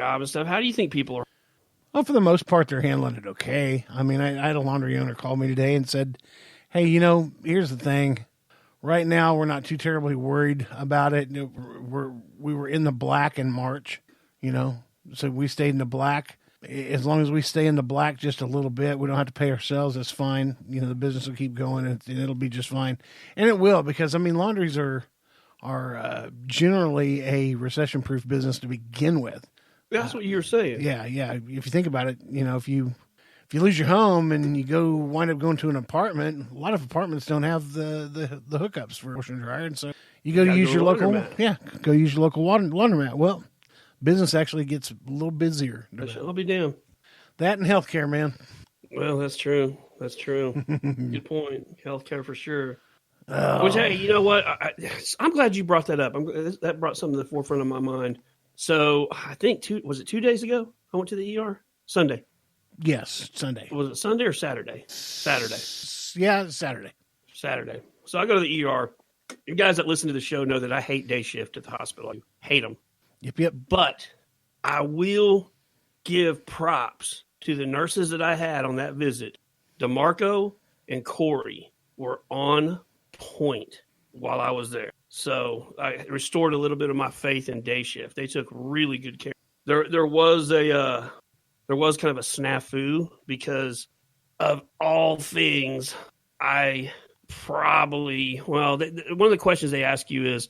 job and stuff. How do you think people are? Well, for the most part, they're handling it okay. I mean, I had a laundry owner call me today and said, hey, here's the thing. Right now, we're not too terribly worried about it. We were in the black in March, so we stayed in the black. As long as we stay in the black just a little bit, we don't have to pay ourselves. That's fine. The business will keep going, and it'll be just fine. And it will, because laundries are generally a recession-proof business to begin with. That's what you were saying. Yeah. If you think about it, if you lose your home and you wind up going to an apartment, a lot of apartments don't have the hookups for washer and dryer, and so you go to use your local laundromat. Well, business actually gets a little busier. I'll be damned. That and healthcare, man. Well, that's true. Good point. Healthcare for sure. Which, hey, you know what? I'm glad you brought that up. That brought something to the forefront of my mind. So I think 2 days ago I went to the ER? Sunday. Yes, Sunday. Was it Sunday or Saturday? Saturday. Yeah, Saturday. Saturday. So I go to the ER. You guys that listen to the show know that I hate day shift at the hospital. I hate them. Yep. But I will give props to the nurses that I had on that visit. DeMarco and Corey were on point while I was there. So I restored a little bit of my faith in day shift. They took really good care. There was kind of a snafu because of all things. I probably one of the questions they ask you is,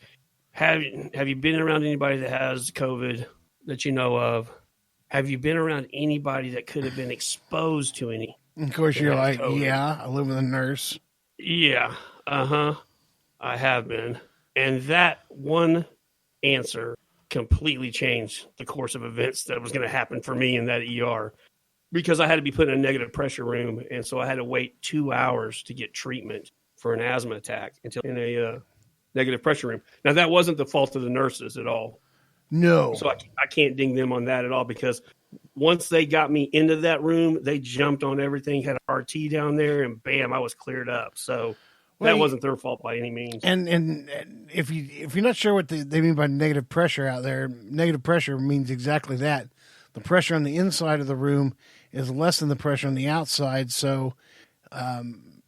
have you been around anybody that has COVID that you know of? Have you been around anybody that could have been exposed to any? Of course, you're like, COVID? Yeah, I live with a nurse. Yeah, I have been. And that one answer completely changed the course of events that was going to happen for me in that ER, because I had to be put in a negative pressure room. And so I had to wait 2 hours to get treatment for an asthma attack until in a negative pressure room. Now, that wasn't the fault of the nurses at all. No. So I can't ding them on that at all, because once they got me into that room, they jumped on everything, had an RT down there, and bam, I was cleared up. So that wasn't their fault by any means. And if you're not sure what they mean by negative pressure out there, negative pressure means exactly that. The pressure on the inside of the room is less than the pressure on the outside, so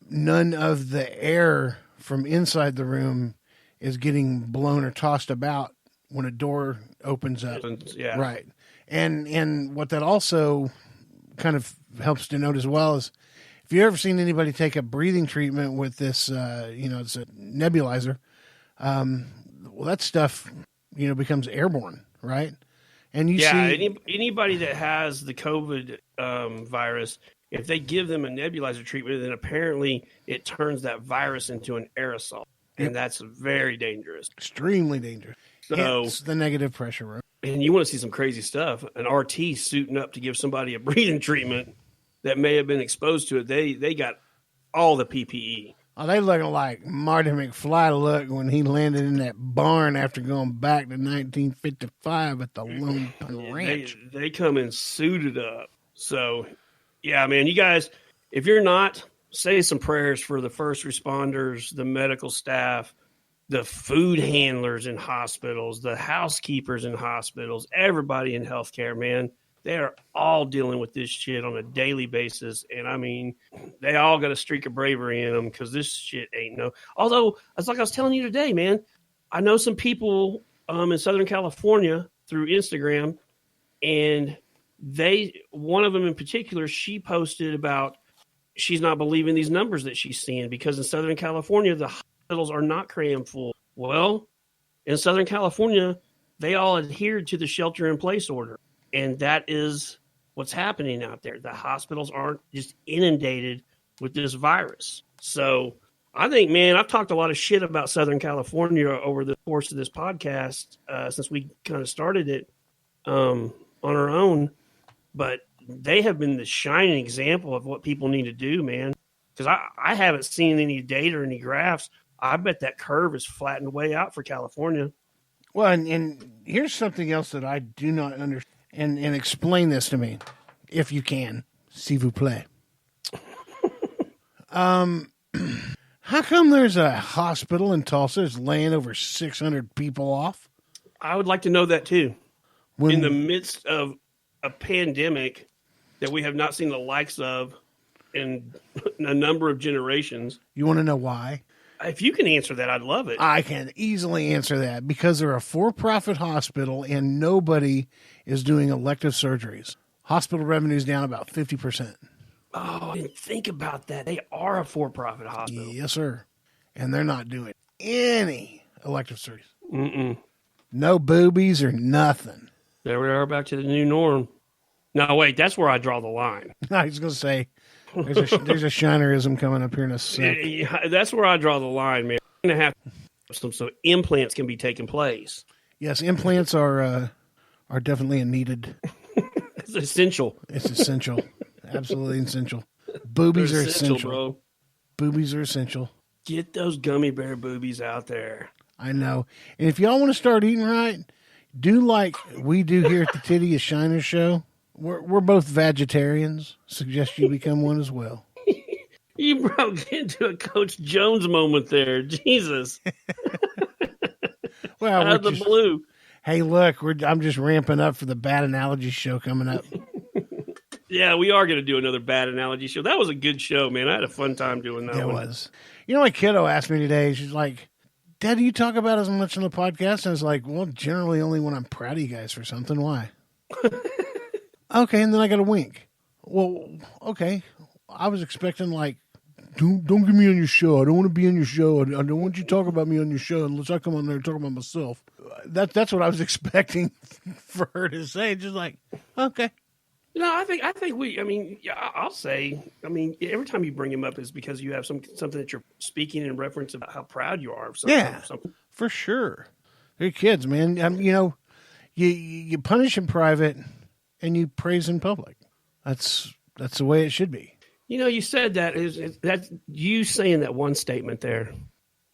none of the air from inside the room is getting blown or tossed about when a door opens up. Yeah. Right. And what that also kind of helps to note as well is, if you've ever seen anybody take a breathing treatment with this, it's a nebulizer, that stuff, becomes airborne, right? And you see anybody that has the COVID virus, if they give them a nebulizer treatment, then apparently it turns that virus into an aerosol, and that's very dangerous. Extremely dangerous. So it's the negative pressure, right? And you want to see some crazy stuff. An RT suiting up to give somebody a breathing treatment that may have been exposed to it. They got all the PPE. Oh, they looking like Marty McFly looked when he landed in that barn after going back to 1955 at the Lone Pine Ranch. They come in suited up. So, yeah, man, you guys, if you're not, say some prayers for the first responders, the medical staff, the food handlers in hospitals, the housekeepers in hospitals, everybody in healthcare, man. They are all dealing with this shit on a daily basis. And, I mean, they all got a streak of bravery in them, because this shit ain't no... Although, it's like I was telling you today, man, I know some people in Southern California through Instagram, and one of them in particular, she posted about she's not believing these numbers that she's seeing, because in Southern California, the hospitals are not crammed full. Well, in Southern California, they all adhered to the shelter-in-place order. And that is what's happening out there. The hospitals aren't just inundated with this virus. So I think, man, I've talked a lot of shit about Southern California over the course of this podcast since we kind of started it on our own. But they have been the shining example of what people need to do, man. Because I haven't seen any data or any graphs. I bet that curve is flattened way out for California. Well, and here's something else that I do not understand. And explain this to me, if you can. S'il vous plaît. How come there's a hospital in Tulsa that's laying over 600 people off? I would like to know that too. in the midst of a pandemic that we have not seen the likes of in a number of generations. You want to know why? If you can answer that, I'd love it. I can easily answer that because they're a for-profit hospital and nobody is doing elective surgeries. Hospital revenue is down about 50%. Oh, I didn't think about that. They are a for-profit hospital. Yes, sir. And they're not doing any elective surgeries. Mm-mm. No boobies or nothing. There we are, back to the new norm. No, wait, that's where I draw the line. I was going to say, there's a Shinerism coming up here in a sec. Yeah, that's where I draw the line, man. We're going to have so implants can be taking place. Yes, implants are definitely a needed. It's essential. It's essential. Absolutely essential. Boobies are essential. Bro. Boobies are essential. Get those gummy bear boobies out there. I know. And if y'all want to start eating right, do like we do here at the Tiddy Shiner Show. We're both vegetarians. Suggest you become one as well. You broke into a Coach Jones moment there. Jesus. Well, out of the blue. Hey, look, I'm just ramping up for the Bad Analogy Show coming up. Yeah, we are going to do another Bad Analogy Show. That was a good show, man. I had a fun time doing that. It was. You know, my kiddo asked me today, she's like, Dad, do you talk about as much on the podcast? And I was like, well, generally only when I'm proud of you guys for something. Why? Okay, and then I got a wink. Well, okay. I was expecting like, don't get me on your show. I don't want to be on your show. I don't want you to talk about me on your show unless I come on there and talk about myself. That's what I was expecting for her to say. Just like, okay. No, I think we. I mean, yeah, I'll say. I mean, every time you bring him up is because you have something that you're speaking in reference about how proud you are of something. Yeah, for sure. They're kids, man. You know, you punish in private and you praise in public. That's the way it should be. You know, you said that that you saying that one statement there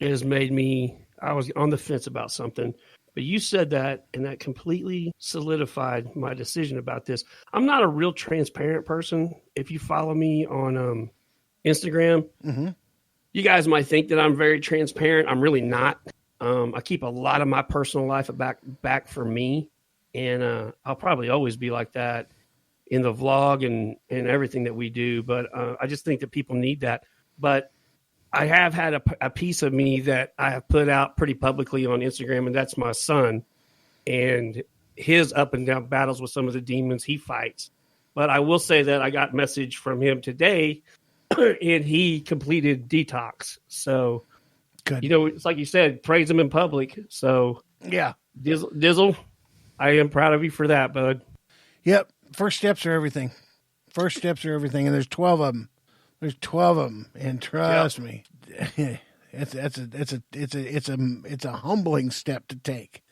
has made me. I was on the fence about something. But you said that, and that completely solidified my decision about this. I'm not a real transparent person. If you follow me on Instagram, you guys might think that I'm very transparent. I'm really not. I keep a lot of my personal life back for me, and I'll probably always be like that in the vlog and everything that we do. But I just think that people need that. But I have had a piece of me that I have put out pretty publicly on Instagram, and that's my son and his up and down battles with some of the demons he fights. But I will say that I got a message from him today, and he completed detox. So, good. You know, it's like you said, praise him in public. So, yeah, Dizzle, I am proud of you for that, bud. Yep, first steps are everything. First steps are everything, and there's 12 of them. There's 12 of them, and trust me, it's a humbling step to take.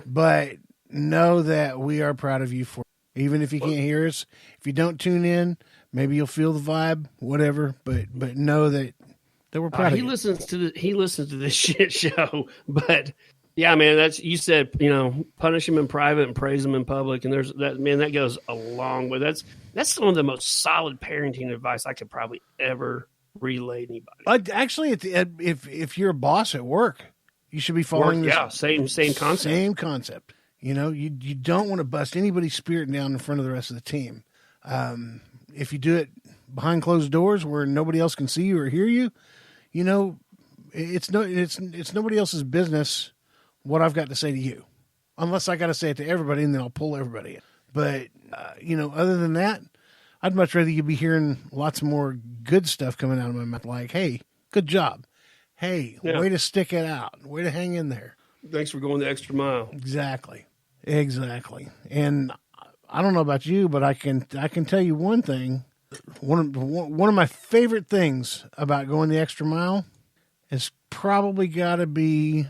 But know that we are proud of you for it. Even if you can't hear us, if you don't tune in, maybe you'll feel the vibe, whatever. But know that we're proud of you. He listens to this shit show, but yeah, man, that's you said. You know, punish him in private and praise him in public, and there's that. Man, that goes a long way. That's some of the most solid parenting advice I could probably ever relay to anybody. Actually, if you're a boss at work, you should be following this. Yeah, same concept. Same concept. You know, you don't want to bust anybody's spirit down in front of the rest of the team. If you do it behind closed doors where nobody else can see you or hear you, you know, it's nobody else's business what I've got to say to you, unless I got to say it to everybody, and then I'll pull everybody in. But, you know, other than that, I'd much rather you be hearing lots more good stuff coming out of my mouth, like, hey, good job. Hey, way to stick it out. Way to hang in there. Thanks for going the extra mile. Exactly. And I don't know about you, but I can tell you one thing. One of my favorite things about going the extra mile is probably got to be...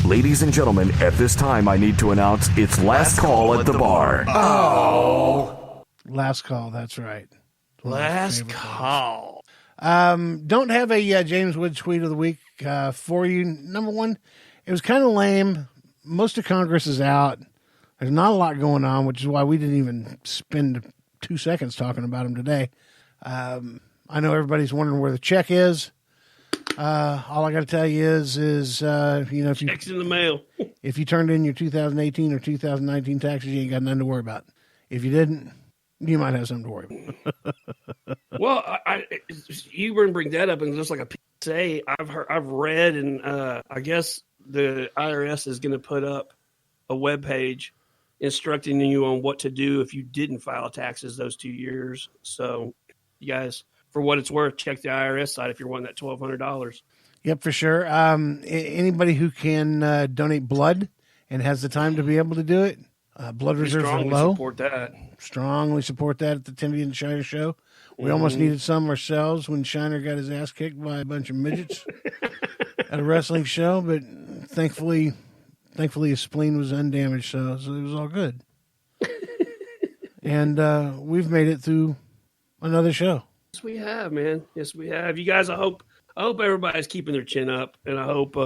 Ladies and gentlemen, at this time, I need to announce it's last call at the bar. Oh. Last call, that's right. Last call. Don't have a James Wood tweet of the week for you. Number one, it was kind of lame. Most of Congress is out. There's not a lot going on, which is why we didn't even spend 2 seconds talking about him today. I know everybody's wondering where the check is. All I got to tell you is if you Checks in the mail. if you turned in your 2018 or 2019 taxes, you ain't got nothing to worry about. If you didn't, you might have something to worry about. Well, you were to bring that up, and just like a PSA, I've read, and I guess the IRS is going to put up a webpage instructing you on what to do if you didn't file taxes those 2 years. So, you guys, for what it's worth, check the IRS site if you're wanting that $1,200. Yep, for sure. Anybody who can donate blood and has the time to be able to do it, blood reserves are low. Support that. Strongly support that at the Tiddy Shiner Show. We almost needed some ourselves when Shiner got his ass kicked by a bunch of midgets at a wrestling show, but thankfully his spleen was undamaged, so it was all good. And we've made it through another show. Yes, we have, man. Yes, we have. You guys, I hope everybody's keeping their chin up, and I hope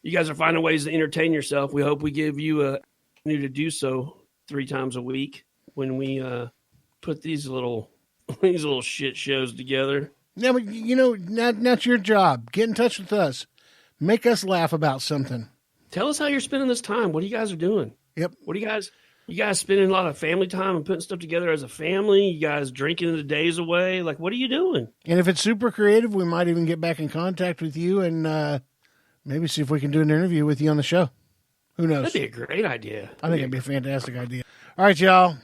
you guys are finding ways to entertain yourself. We hope we give you a opportunity to do so 3 times a week when we put these little shit shows together. Yeah, but now it's your job. Get in touch with us. Make us laugh about something. Tell us how you're spending this time. What you guys are doing? Yep. What do you guys spending a lot of family time and putting stuff together as a family? You guys drinking the days away? Like, what are you doing? And if it's super creative, we might even get back in contact with you and maybe see if we can do an interview with you on the show. Who knows? That'd be a great idea. I think it'd be a fantastic idea. All right, y'all.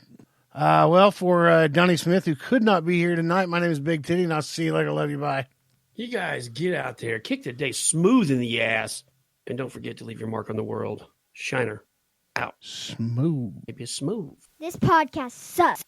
Well, for Donnie Smith, who could not be here tonight, my name is Big Tiddy, and I'll see you later. Love you. Bye. You guys get out there, kick the day smooth in the ass, and don't forget to leave your mark on the world. Shiner out. Smooth. Maybe smooth. This podcast sucks.